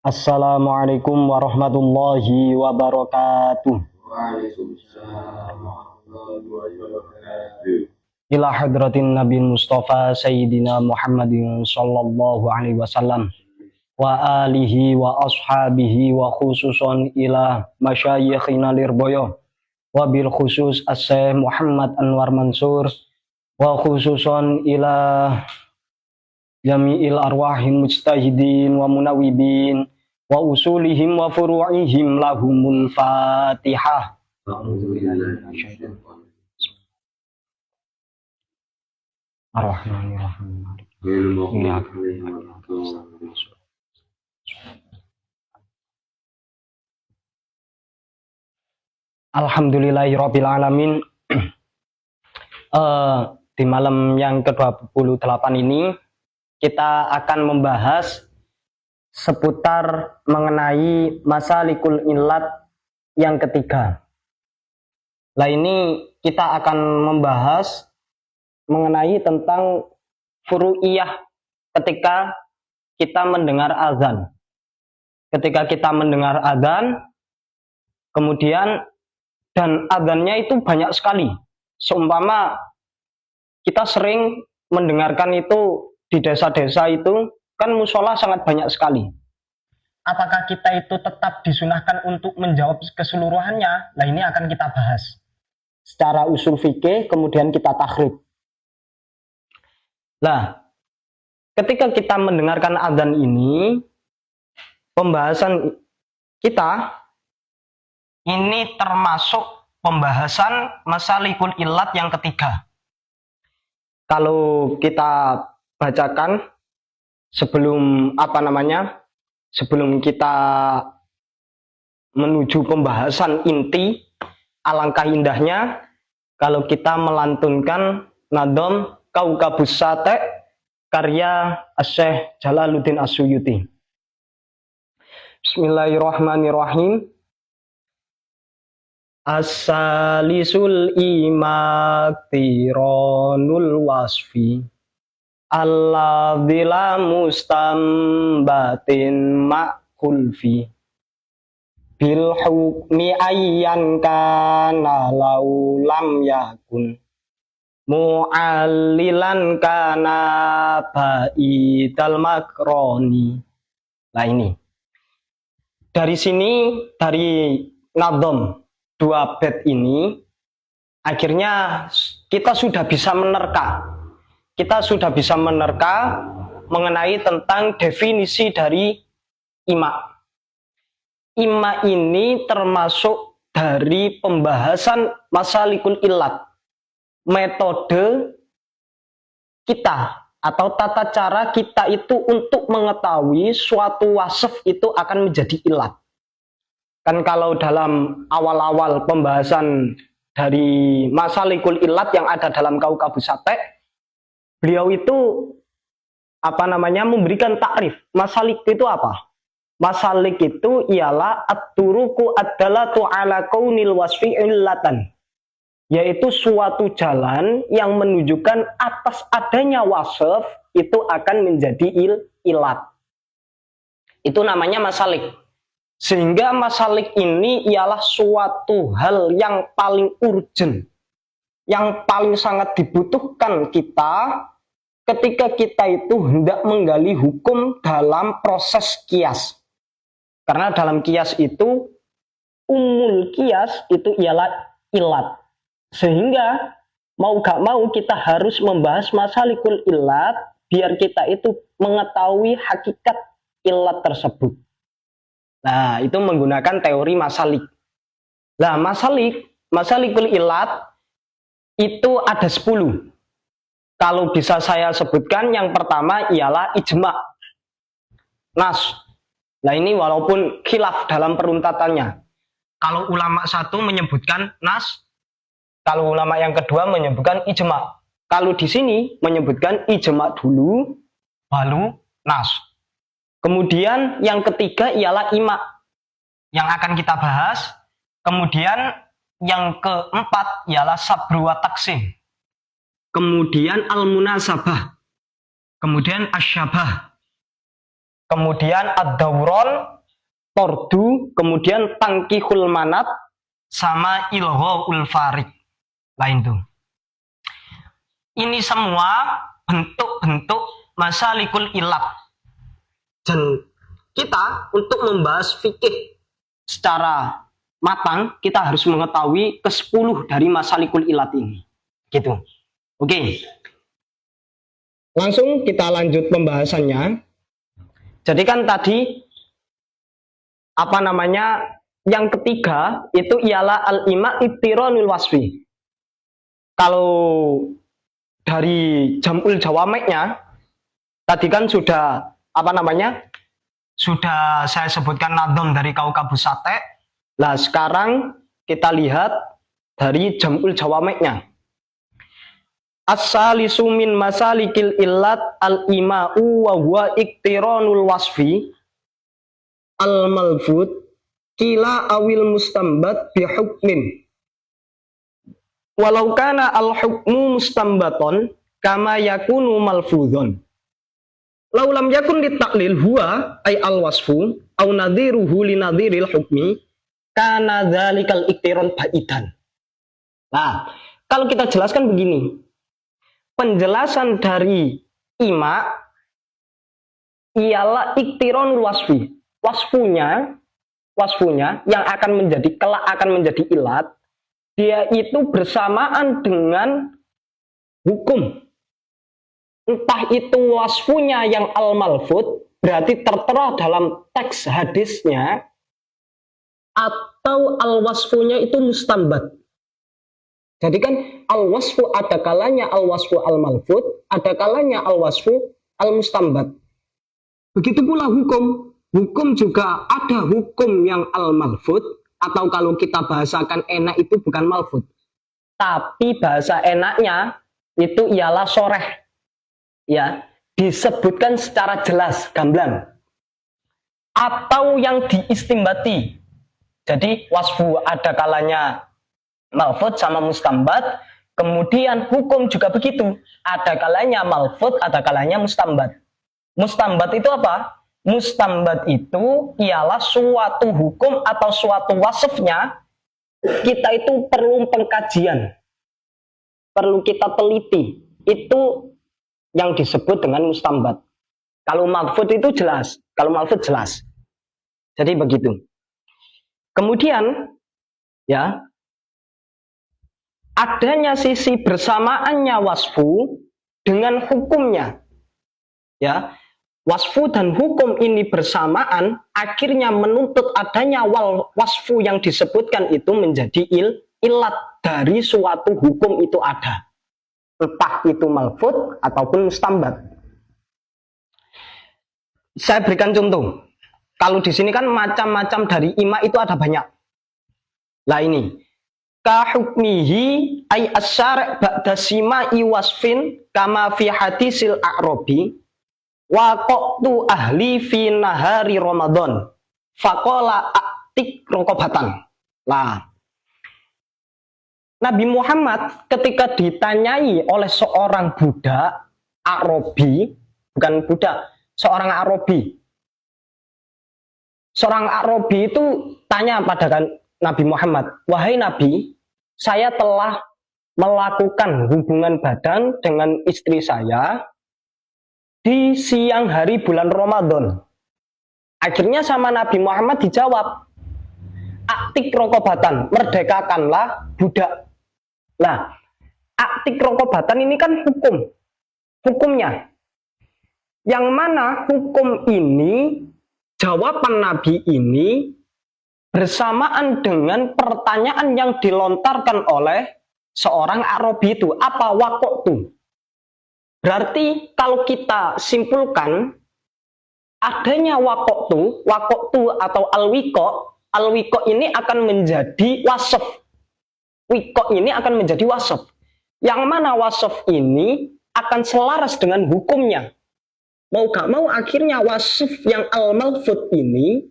Assalamualaikum warahmatullahi wabarakatuh. Waalaikumsalam warahmatullahi wabarakatuh. Ila hadratin Nabi Mustafa Sayyidina Muhammadin sallallahu alaihi wasallam wa alihi wa ashabihi wa khususon ila masyayikhina lirboyo wa bil khusus as-Syekh Muhammad Anwar Mansur wa khususon ila jami'il arwahim mujtahidin wa munawibin wa usulihim wa furu'ihim lahumul fatihah. Ar-Rahmanir-Rahim. Alhamdulillahirabbil alamin. Di malam yang ke-28 ini kita akan membahas seputar mengenai masalikul illat yang ketiga. Nah, ini kita akan membahas mengenai tentang furu'iyah ketika kita mendengar azan. Ketika kita mendengar azan, kemudian dan azannya itu banyak sekali. Seumpama kita sering mendengarkan itu di desa-desa itu kan musola sangat banyak sekali. Apakah kita itu tetap disunahkan untuk menjawab keseluruhannya? Nah, ini akan kita bahas secara usul fikih, kemudian kita takhrib. Nah, ketika kita mendengarkan azan ini, pembahasan kita ini termasuk pembahasan masalikul illat yang ketiga. Kalau kita bacakan sebelum sebelum kita menuju pembahasan inti, alangkah indahnya kalau kita melantunkan nadom Kaukabus Sate karya Syekh Jalaluddin As-Suyuti. Bismillahirrahmanirrahim. As-salisul imaktironul wasfi alladzila mustambatin ma'kulfi bil hukmi ayyan kana laulam yakun mu'allilan kana ba'idal makroni. Nah, ini dari sini, dari nadom 2 bait ini, akhirnya kita sudah bisa menerka. Kita sudah bisa menerka mengenai tentang definisi dari ima. Ima ini termasuk dari pembahasan masalikul illat. Metode kita atau tata cara kita itu untuk mengetahui suatu wasf itu akan menjadi illat. Kan kalau dalam awal-awal pembahasan dari masalikul illat yang ada dalam Kaukabus Sate, beliau itu memberikan takrif. Masalik itu apa? Masalik itu ialah at-turuku ad-dalatu ala kaunil wasfi illatan, yaitu suatu jalan yang menunjukkan atas adanya wasf itu akan menjadi illat. Itu namanya masalik. Sehingga masalik ini ialah suatu hal yang paling urgent, yang paling sangat dibutuhkan kita ketika kita itu hendak menggali hukum dalam proses kias. Karena dalam kias itu, umul kias itu ialah illat. Sehingga mau gak mau kita harus membahas masalikul illat biar kita itu mengetahui hakikat illat tersebut. Nah, itu menggunakan teori masalik. Nah, masalikul illat itu ada 10. Kalau bisa saya sebutkan, yang pertama ialah ijma, nas. Nah, ini walaupun khilaf dalam peruntatannya. Kalau ulama satu menyebutkan nas, kalau ulama yang kedua menyebutkan ijma. Kalau di sini menyebutkan ijma dulu, baru nas. Kemudian yang ketiga ialah ima yang akan kita bahas. Kemudian yang keempat ialah sabru wa taksim. Kemudian al-munasabah. Kemudian asyabah. Kemudian ad-dawron tordu, kemudian tangkihul manat, sama ilghaul farik. Lain tuh. Ini semua bentuk-bentuk masalikul ilat. Dan kita untuk membahas fikih secara matang, kita harus mengetahui ke-10 dari masalikul ilat ini. Gitu. Oke. Langsung kita lanjut pembahasannya. Jadi kan tadi yang ketiga itu ialah al-ima ittironul wasfi. Kalau dari jam'ul jawameknya tadi kan sudah sudah saya sebutkan nadom dari Kaukabus Sate. Nah, sekarang kita lihat dari jam'ul jawameknya. As-salisu min masalikil illat al-ima'u wa huwa iktironul wasfi al-malfud kila awil mustambat bihukmin walau kana al-hukmu mustambaton kama yakunu malfudhon lau lam yakun ditaklil huwa ay al-wasfu au nadhiruhu li nadhiril hukmi kana dhalikal iktiron ba'idan. Nah, kalau kita jelaskan begini, penjelasan dari ima ialah iktiron wasfi. Wasfunya yang kelak akan menjadi ilat, dia itu bersamaan dengan hukum. Entah itu wasfunya yang al-malfud, berarti tertera dalam teks hadisnya, atau al-wasfunya itu mustambat. Jadi kan al-wasfu ada kalanya al-wasfu al-malfud, ada kalanya al-wasfu al-mustambat. Begitu pula hukum. Hukum juga ada hukum yang al-malfud, atau kalau kita bahasakan enak itu bukan malfud. Tapi bahasa enaknya itu ialah soreh. Ya, disebutkan secara jelas, gamblang. Atau yang diistimbati. Jadi wasfu ada kalanya malfud sama mustambat, kemudian hukum juga begitu, ada kalanya malfud, ada kalanya mustambat. Mustambat itu apa? Mustambat itu ialah suatu hukum atau suatu wasfnya kita itu perlu pengkajian, perlu kita teliti, itu yang disebut dengan mustambat. Kalau malfud itu jelas, jadi begitu. Kemudian ya, adanya sisi bersamaannya wasfu dengan hukumnya. Ya, wasfu dan hukum ini bersamaan akhirnya menuntut adanya wasfu yang disebutkan itu menjadi ilat dari suatu hukum itu ada. Entah itu malfud ataupun mustambat. Saya berikan contoh. Kalau di sini kan macam-macam dari ima itu ada banyak. Lah ini kahukmihi ay asyari' ba'da sima'i wasfin kama fi hadisil a'robi waqtu ahli fi nahari Ramadan faqala atik rokobatan. Lah, Nabi Muhammad ketika ditanyai oleh seorang budak A'robi, bukan budak, seorang A'robi. Seorang A'robi itu tanya pada Nabi Muhammad, wahai Nabi, saya telah melakukan hubungan badan dengan istri saya di siang hari bulan Ramadan. Akhirnya sama Nabi Muhammad dijawab, aktik rokobatan, merdekakanlah budak. Nah, aktik rokobatan ini kan hukumnya. Yang mana hukum ini, jawaban Nabi ini bersamaan dengan pertanyaan yang dilontarkan oleh seorang Arabi itu, apa waqtu? Berarti kalau kita simpulkan adanya waqtu atau al-wiqa ini akan menjadi wasf. Wiqa ini akan menjadi wasf. Yang mana wasf ini akan selaras dengan hukumnya. Mau gak mau akhirnya wasf yang al-malfud ini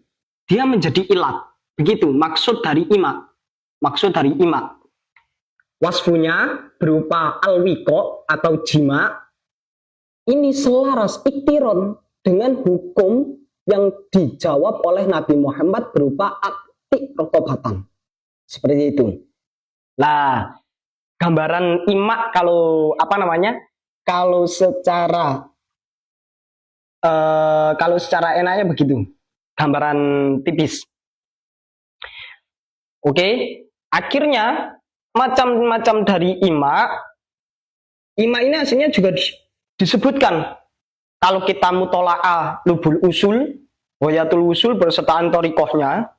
dia menjadi ilat. Begitu maksud dari ima. Wasfunya berupa al-wiqa atau jima ini selaras iktiron dengan hukum yang dijawab oleh Nabi Muhammad berupa akti rokobatan. Seperti itu. Nah, gambaran imak kalau apa namanya? Kalau secara enaknya begitu. Gambaran tipis. Oke, akhirnya macam-macam dari imak ini aslinya juga disebutkan. Kalau kita mutola'ah lubul usul, wayatul usul bersertaan torikohnya,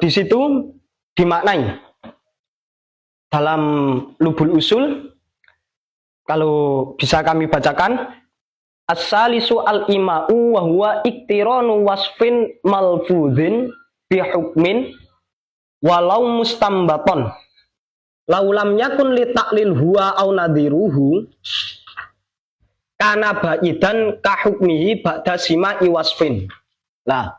di situ dimaknai dalam lubul usul. Kalau bisa kami bacakan, as-salisu al-ima'u wa huwa iktiranu wasfin malfudhin bihukmin walau mustambaton laulam yakun li taklil huwa au nadiruhu kana ba'idan kahukmihi ba'da sima iwasfin. Nah,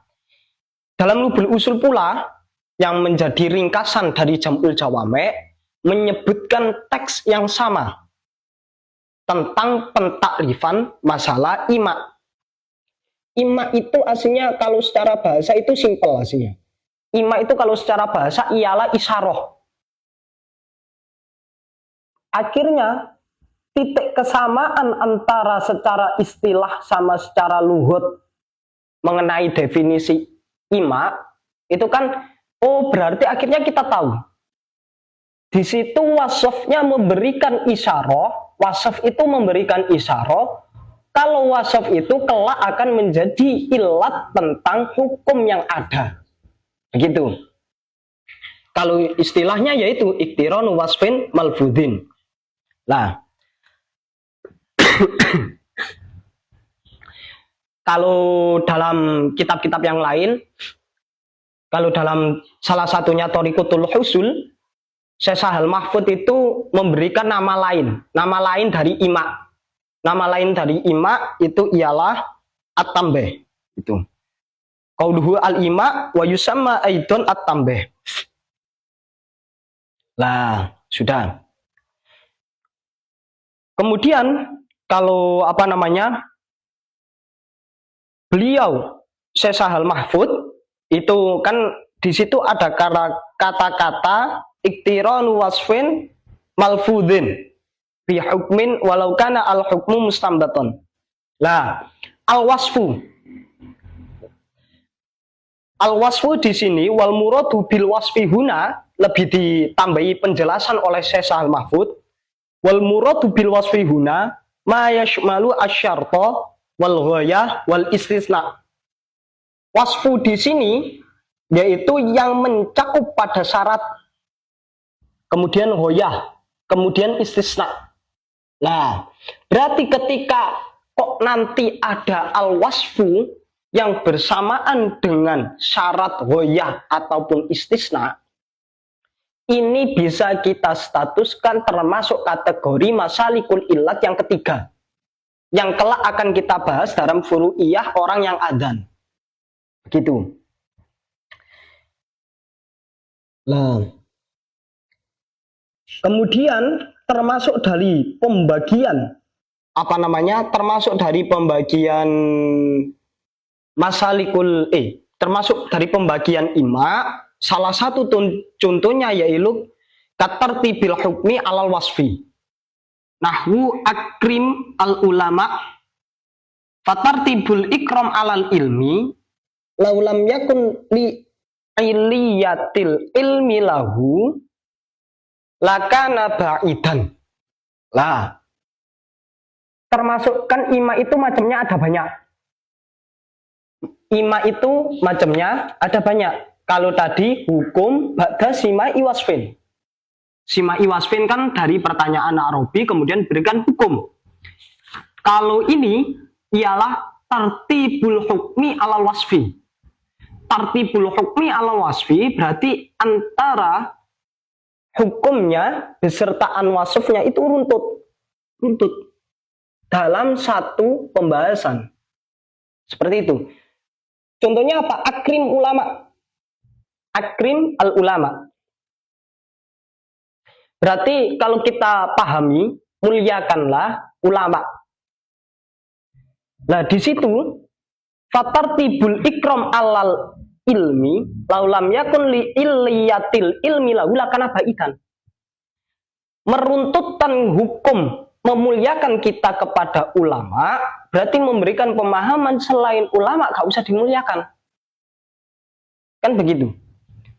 dalam lubul usul pula yang menjadi ringkasan dari Jam'ul Jawame menyebutkan teks yang sama tentang pentakrifan masalah ima. Ima itu aslinya kalau secara bahasa itu simpel aslinya. Ima itu kalau secara bahasa ialah isyaroh. Akhirnya titik kesamaan antara secara istilah sama secara luhut mengenai definisi ima itu kan, oh berarti akhirnya kita tahu di situ wasofnya memberikan isyarah, wasaf itu memberikan isyarah, kalau wasaf itu kelak akan menjadi ilat tentang hukum yang ada, begitu. Kalau istilahnya yaitu iktiranu wasfin malfudin. Nah, kalau dalam kitab-kitab yang lain, kalau dalam salah satunya Thariqatul Husul, Syekh Sahal Mahfud itu memberikan nama lain dari ima. Nama lain dari ima itu ialah at-tambih. Itu. Qauluhu al-ima wa yusamma aidon at-tambih. Lah, sudah. Kemudian kalau apa namanya? Beliau Syekh Sahal Mahfud itu kan di situ ada kata-kata iktiranu wasfin malfudhin bi hukmin walau kana al hukmu mustambaton. Lah, al wasfu di sini wal muradu bil wasfi huna lebih ditambahi penjelasan oleh Syekh Sahal Mahfud. Wal muradu bil wasfi huna ma yashmalu asyarta wal ghayah wal istisna. Wasfu di sini yaitu yang mencakup pada syarat, kemudian ghayah, kemudian istisna. Nah, berarti ketika kok nanti ada al-wasfu yang bersamaan dengan syarat ghayah ataupun istisna, ini bisa kita statuskan termasuk kategori masalikul illat yang ketiga, yang kelak akan kita bahas dalam furu'iyah orang yang adzan. Begitu. Nah, kemudian termasuk dari pembagian termasuk dari pembagian masalikul termasuk dari pembagian ima, salah satu contohnya yaitu katartibil hukmi alal wasfi. Nahwu akrim al ulama fatartibul ikram alal ilmi laulam yakun li iliyatil ilmi lahu lakana ba'idan. Lah, termasuk kan ima itu macamnya ada banyak. Ima itu macamnya ada banyak. Kalau tadi hukum ba'da sima iwasfin. Sima iwasfin kan dari pertanyaan Arabi kemudian berikan hukum. Kalau ini ialah tartibul hukmi alal wasfi. Tartibul hukmi alal wasfi berarti antara hukumnya besertaan wasfnya itu runtut dalam satu pembahasan. Seperti itu. Contohnya apa? Akrim ulama. Akrim al ulama. Berarti kalau kita pahami, muliakanlah ulama. Nah, di situ Fatartibul ikram alal ilmi laulam yakun li illiyatil ilmi lahu lakana baidan. Meruntutkan hukum memuliakan kita kepada ulama berarti memberikan pemahaman selain ulama gak usah dimuliakan. Kan begitu.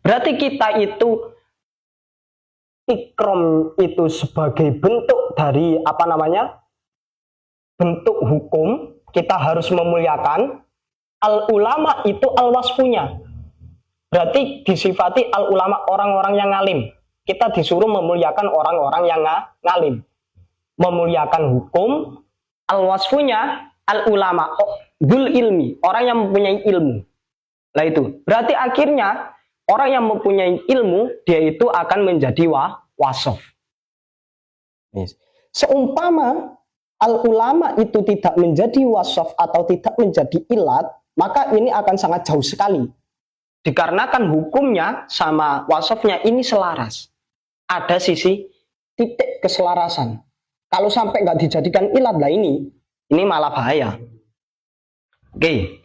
Berarti kita itu ikram itu sebagai bentuk dari apa namanya? Bentuk hukum, kita harus memuliakan. Al ulama itu al wasfunya. Berarti disifati al ulama orang-orang yang ngalim. Kita disuruh memuliakan orang-orang yang ngalim. Memuliakan hukum, al wasfunya al ulama dzul ilmi, orang yang mempunyai ilmu. Nah itu. Berarti akhirnya orang yang mempunyai ilmu dia itu akan menjadi wasaf. Seumpama al ulama itu tidak menjadi wasaf atau tidak menjadi ilat, maka ini akan sangat jauh sekali. Dikarenakan hukumnya sama wasafnya ini selaras. Ada sisi titik keselarasan. Kalau sampai nggak dijadikan ilat lah ini malah bahaya. Oke.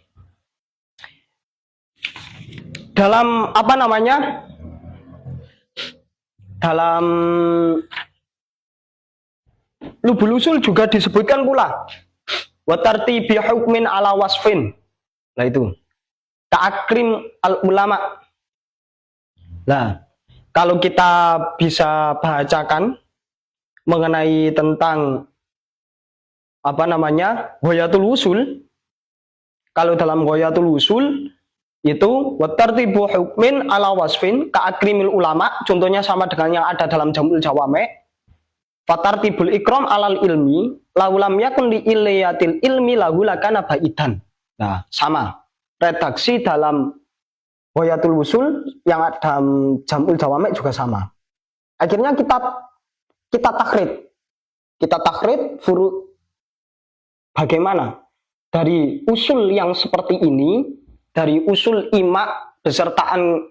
Dalam apa namanya? Dalam Lubul Usul juga disebutkan pula wa tartibi hukmin ala wasfin. Nah itu ta'akrim al ulama. Nah, kalau kita bisa bacakan mengenai tentang apa namanya? Ghayatul Usul. Kalau dalam Ghayatul Usul itu wa tartibu hukmin ala wasfin ka'akrimil ulama, contohnya sama dengan yang ada dalam Jamul Jawame. Fatartibul ikram alal ilmi laulam yakun li illiyatil ilmi lahu lakana baidan. Nah, sama. Redaksi dalam Ghayatul Usul yang ada Jamul Jawame juga sama. Akhirnya kita takhrid. Kita takhrid furu bagaimana? Dari usul yang seperti ini, dari usul ima besertaan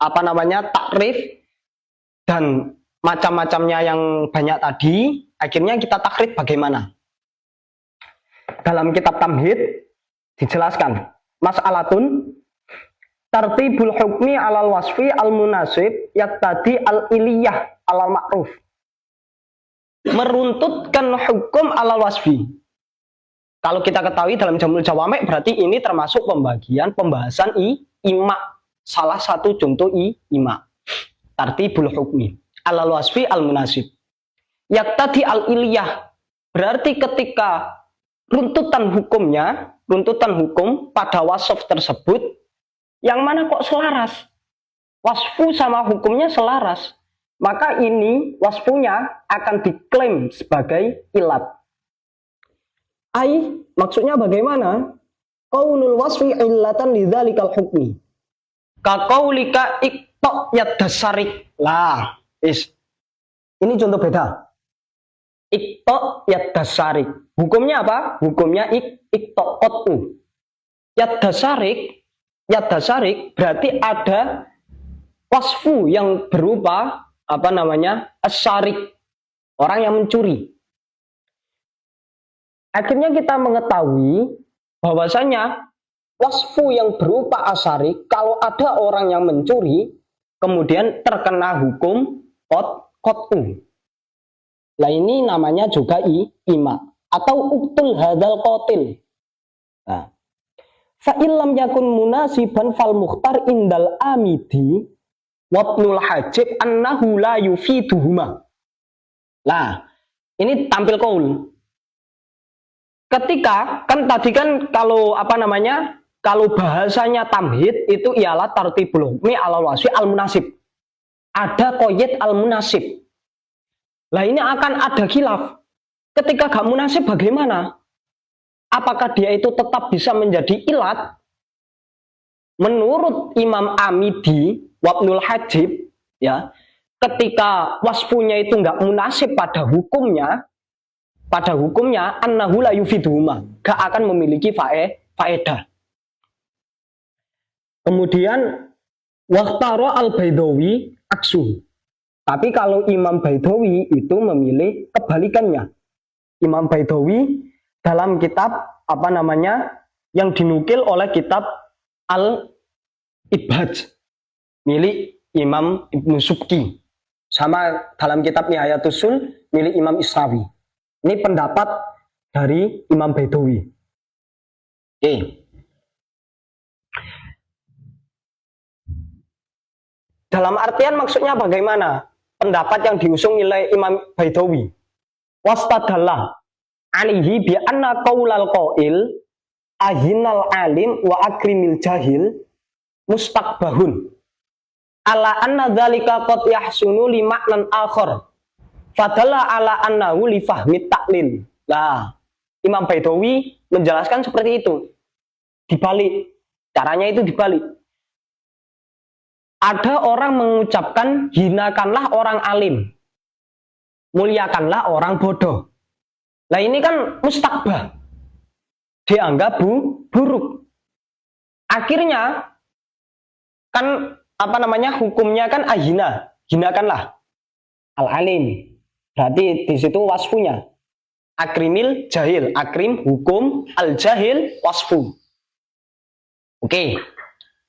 apa namanya? Takrif dan macam-macamnya yang banyak tadi, akhirnya kita takrif bagaimana? Dalam kitab Tamhid dijelaskan, mas'alatun tartibul hukmi alal wasfi al munasib yaktadi al iliyah alal ma'ruf. Meruntutkan hukum alal wasfi. Kalau kita ketahui dalam Jamul Jawame berarti ini termasuk pembahasan ima. Salah satu contoh ima. Tartibul hukmi alal wasfi al munasib. Yaktadi al iliyah. Berarti ketika runtutan hukum pada wasf tersebut yang mana kok selaras? Wasfu sama hukumnya selaras. Maka ini wasfunya akan diklaim sebagai ilat. Maksudnya bagaimana? Qaulul wasfi illatan lidzalikal hukmi. Ka qaulika iqta yaddasarik. Lah, ini contoh beda. Iqta yaddasarik. Hukumnya apa? Hukumnya iqta qat'u. Yaddasarik berarti ada wasfu yang berupa apa namanya? As-sarik. Orang yang mencuri. Akhirnya kita mengetahui bahwasanya wasfu yang berupa asarik, kalau ada orang yang mencuri, kemudian terkena hukum qat'u. Nah ini namanya juga ima atau uktul hadzal qatil. Nah, fa illam yakun munasiban fal mukhtar indal amidi wabnul hajib annahu la yufiduhuma. Nah, ini tampil qaul. Ketika kan tadi kan kalau apa namanya kalau bahasanya tamhid itu ialah tartibul hukmi alal wasfi al munasib. Ada qayyid al munasib. Lah ini akan ada khilaf. Ketika gak munasib bagaimana? Apakah dia itu tetap bisa menjadi ilat? Menurut Imam Amidi wabnul hajib ya, ketika wasfunya itu nggak munasib pada hukumnya annahu la yufiduhuma, gak akan memiliki faedah. Kemudian waqtara al-Baidawi aksu. Tapi kalau Imam Baidawi itu memilih kebalikannya. Imam Baidawi dalam kitab apa namanya? yang dinukil oleh kitab Al-Ibhaj milik Imam Ibnu Subki, sama dalam kitab Nihayatus Sul milik Imam Isnawi. Ini pendapat dari Imam Baidawi. Oke. Dalam artian maksudnya bagaimana? Pendapat yang diusung oleh Imam Baidawi. Wastadallah alihi bi anna qaulal qail ahinal alim wa akrimil jahil mustaqbahun ala anna dzalika qad yahsunu li ma'nan akhar fadalla ala annahu li fahmi ta'lil. Lah, Imam Baidawi menjelaskan seperti itu. Dibalik, caranya itu dibalik. Ada orang mengucapkan hinakanlah orang alim, muliakanlah orang bodoh. Nah ini kan mustaqbah, dianggap buruk. Akhirnya kan hukumnya kan ahina, hinakanlah al-alim. Berarti di situ wasfunya. Akrimil jahil, akrim hukum, al-jahil wasfu. Oke.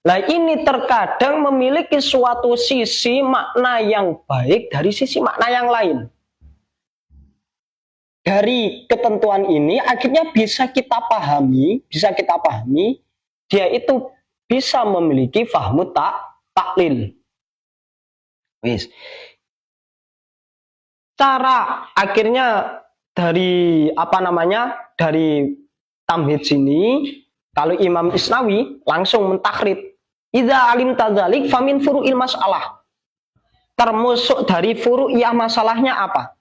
Nah ini terkadang memiliki suatu sisi makna yang baik dari sisi makna yang lain. Dari ketentuan ini akhirnya bisa kita pahami, dia itu bisa memiliki fahmu taklil. Wis. Cara akhirnya dari dari tamhid sini, kalau Imam Isnawi langsung mentakrid, idza alim tadzalik famin furu'il mas'alah. Termasuk dari furu'iyah masalahnya apa?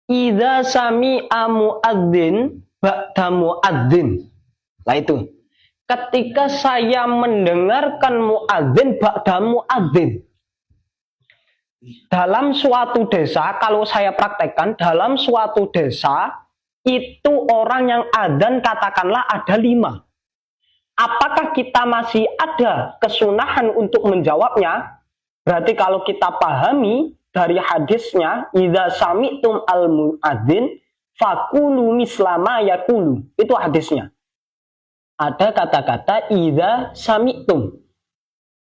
Idza sami'a muadzin ba'da muadzin. Nah itu. Ketika saya mendengarkan muadzin ba'da muadzin. Dalam suatu desa, kalau saya praktekkan, dalam suatu desa, itu orang yang adzan katakanlah ada 5. Apakah kita masih ada kesunahan untuk menjawabnya? Berarti kalau kita pahami dari hadisnya, idza sami'tum al-muadzin faqulu mislama yaqulu. Itu hadisnya. Ada kata-kata idza sami'tum.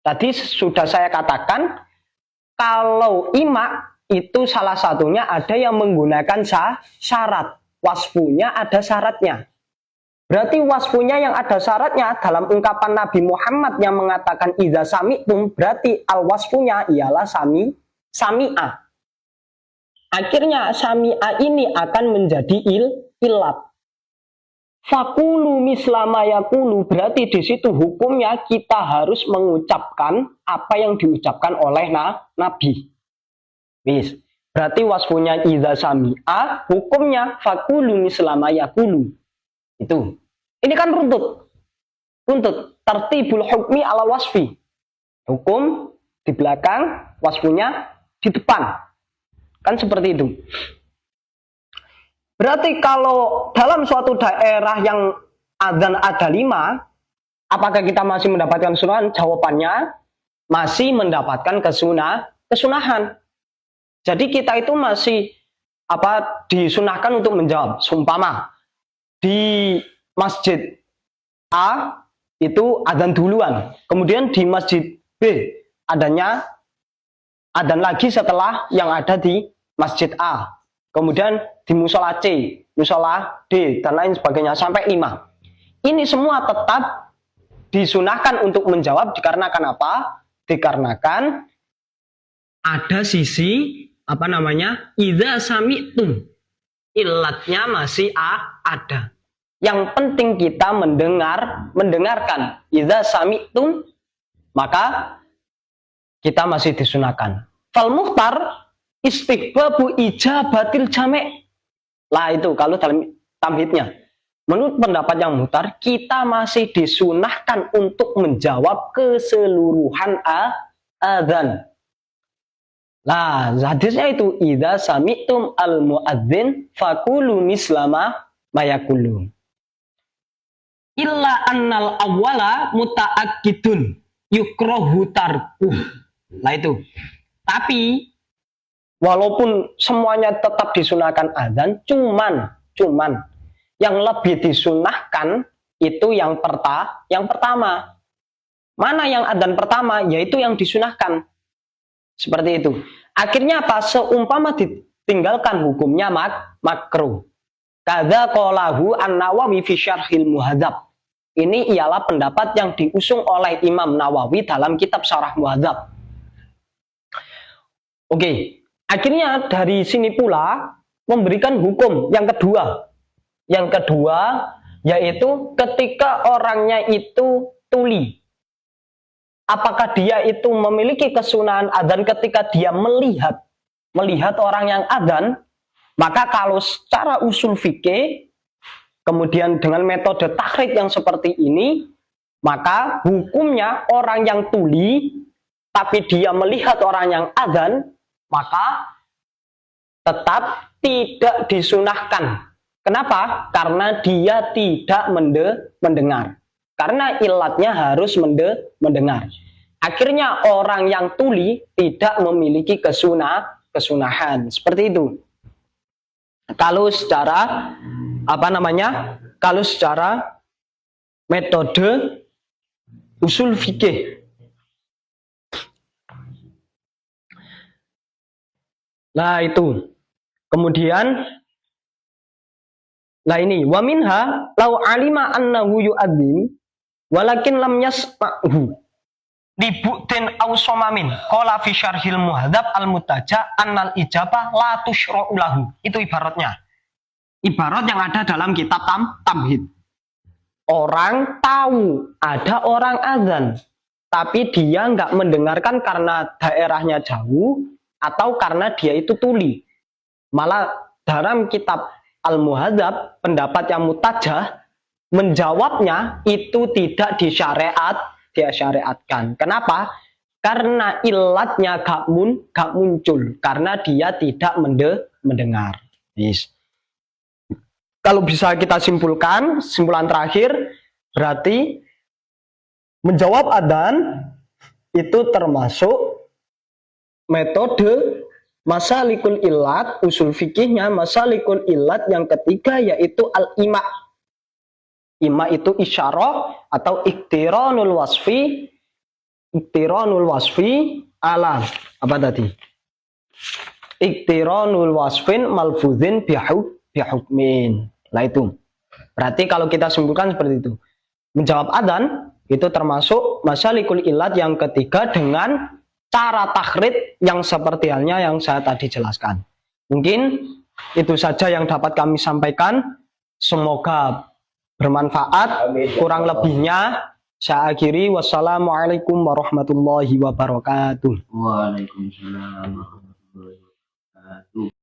Tadi sudah saya katakan, kalau ima itu salah satunya ada yang menggunakan syarat. Wasfunya ada syaratnya. Berarti wasfunya yang ada syaratnya dalam ungkapan Nabi Muhammad yang mengatakan idza sami'tum, berarti al-wasfunya ialah sami'a. Akhirnya sami'a ini akan menjadi ilat. Fakulu mislama yakulu, berarti di situ hukumnya kita harus mengucapkan apa yang diucapkan oleh Nabi. Bis. Berarti wasfunya idza sami'a, hukumnya fakulu mislama yakulu. Itu. Ini kan runtut. Tertibul hukmi ala wasfi. Hukum di belakang, wasfunya di depan. Kan seperti itu. Berarti kalau dalam suatu daerah yang adzan ada 5, apakah kita masih mendapatkan kesunahan? Jawabannya masih mendapatkan kesunahan. Jadi kita itu masih disunahkan untuk menjawab. Sumpama di masjid A itu adzan duluan, kemudian di masjid B adanya adzan lagi setelah yang ada di masjid A, kemudian di musola C, musola D, dan lain sebagainya sampai 5. Ini semua tetap disunahkan untuk menjawab dikarenakan apa? Dikarenakan ada sisi idza sami'tum, ilatnya masih ada. Yang penting kita mendengarkan. Idza sami'tum, maka kita masih disunahkan. Fal muhtar istihbabu ijabatil jami'. Lah itu kalau dalam tamhidnya. Menurut pendapat yang muhtar, kita masih disunahkan untuk menjawab keseluruhan adzan. Nah, hadisnya itu idza sami'tum al-muadzin faqulu mislama mayaqulu. Illa annal awwala muta'akkidun yukrahu tarkuh. Nah itu. Tapi walaupun semuanya tetap disunahkan adzan, cuman yang lebih disunahkan itu yang pertama. Mana yang adzan pertama? Yaitu yang disunahkan. Seperti itu. Akhirnya apa? Seumpama ditinggalkan hukumnya makruh. Kadza qalahu An-Nawawi fi Syarhil Muhadzab. Ini ialah pendapat yang diusung oleh Imam Nawawi dalam kitab Syarah Muhadzab. Oke, akhirnya dari sini pula memberikan hukum yang kedua. Yang kedua yaitu ketika orangnya itu tuli. Apakah dia itu memiliki kesunahan adzan ketika dia melihat orang yang adzan? Maka kalau secara usul fikih, kemudian dengan metode tahrij yang seperti ini, maka hukumnya orang yang tuli, tapi dia melihat orang yang adzan, maka tetap tidak disunahkan. Kenapa? Karena dia tidak mendengar. Karena ilatnya harus mendengar. Akhirnya orang yang tuli tidak memiliki kesunahan. Seperti itu. Kalau secara Kalau secara metode usul fikih. Nah itu. Kemudian ini wa minha law alima annahu yu'adzin walakin lam yasma'hu dibu'tin aw somamin qala fi syarhil muhadzab al mutaja annal ijabah la tusyra'u lahu. Itu ibaratnya. Ibarat yang ada dalam kitab Tamhid. Orang tahu ada orang azan, tapi dia nggak mendengarkan karena daerahnya jauh atau karena dia itu tuli. Malah dalam kitab Al-Muhadzab, pendapat yang mutajah, menjawabnya itu tidak disyariatkan. Kenapa? Karena ilatnya gak muncul. Karena dia tidak mendengar. Yes. Kalau bisa kita simpulkan, simpulan terakhir, berarti menjawab adzan itu termasuk metode masalikul illat, usul fikihnya masalikul illat yang ketiga yaitu al-ima. Ima itu isyarah atau iktiranul wasfi ala apa tadi? Iktiranul wasfin malfuzin bihukmin. Nah itu. Berarti kalau kita simpulkan seperti itu. Menjawab adzan itu termasuk masalikul illat yang ketiga dengan cara takhrid yang seperti halnya yang saya tadi jelaskan. Mungkin itu saja yang dapat kami sampaikan. Semoga bermanfaat. Kurang lebihnya saya akhiri. Wassalamualaikum warahmatullahi wabarakatuh. Waalaikumsalam warahmatullahi wabarakatuh.